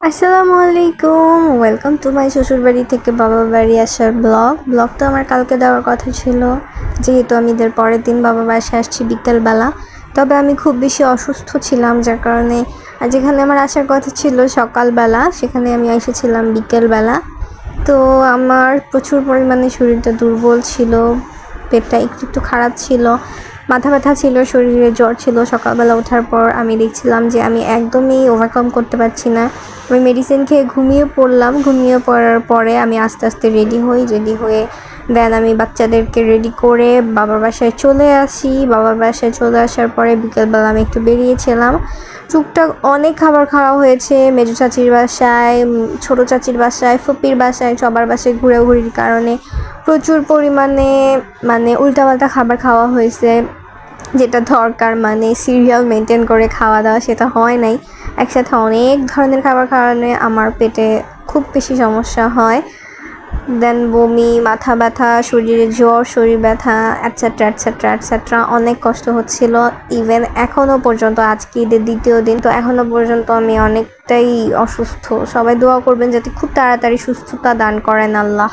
আসসালামু আলাইকুম, welcome to my শ্বশুরবাড়ি থেকে বাবার বাড়ি আসার ব্লগ তো আমার কালকে দেওয়ার কথা ছিল, যেহেতু আমি ঈদের পরের দিন বাবার বাসায় আসছি বিকেলবেলা। তবে আমি খুব বেশি অসুস্থ ছিলাম, যার কারণে যেখানে আমার আসার কথা ছিল সকালবেলা সেখানে আমি এসেছিলাম বিকেলবেলা। তো আমার প্রচুর পরিমাণে শরীরটা দুর্বল ছিল, পেটটা একটু একটু খারাপ ছিল, মাথা ব্যথা ছিল, শরীরে জ্বর ছিল। সকালবেলা ওঠার পর আমি দেখছিলাম যে আমি একদমই ওভারকাম করতে পারছি না। আমি মেডিসিন খেয়ে ঘুমিয়ে পড়লাম। ঘুমিয়ে পড়ার পরে আমি আস্তে আস্তে রেডি হয়ে দেন আমি বাচ্চাদেরকে রেডি করে বাবার বাসায় চলে আসি। বাবার বাসায় চলে আসার পরে বিকেলবেলা আমি একটু বেরিয়েছিলাম। টুকটাক অনেক খাবার খাওয়া হয়েছে, মেজো চাচির বাসায়, ছোটো চাচির বাসায়, ফুপির বাসায়, সবার বাসায় ঘোরাঘুরির কারণে প্রচুর পরিমাণে উল্টাপাল্টা খাবার খাওয়া হয়েছে। যেটা দরকার সিরিয়াল মেনটেন করে খাওয়া দাওয়া সেটা হয় নাই। একসাথে অনেক ধরনের খাবার খাওয়ানো আমার পেটে খুব বেশি সমস্যা হয়। দেন বমি, মাথা ব্যথা, শরীরে জ্বর, শরীর ব্যথা, অ্যাটসেট্রা অ্যাটসেট্রা অ্যাটসেট্রা অনেক কষ্ট হচ্ছিল। ইভেন এখনও পর্যন্ত, আজকে ঈদের দ্বিতীয় দিন, তো এখনও পর্যন্ত আমি অনেকটাই অসুস্থ। সবাই দোয়া করবেন যাতে খুব তাড়াতাড়ি সুস্থতা দান করেন আল্লাহ।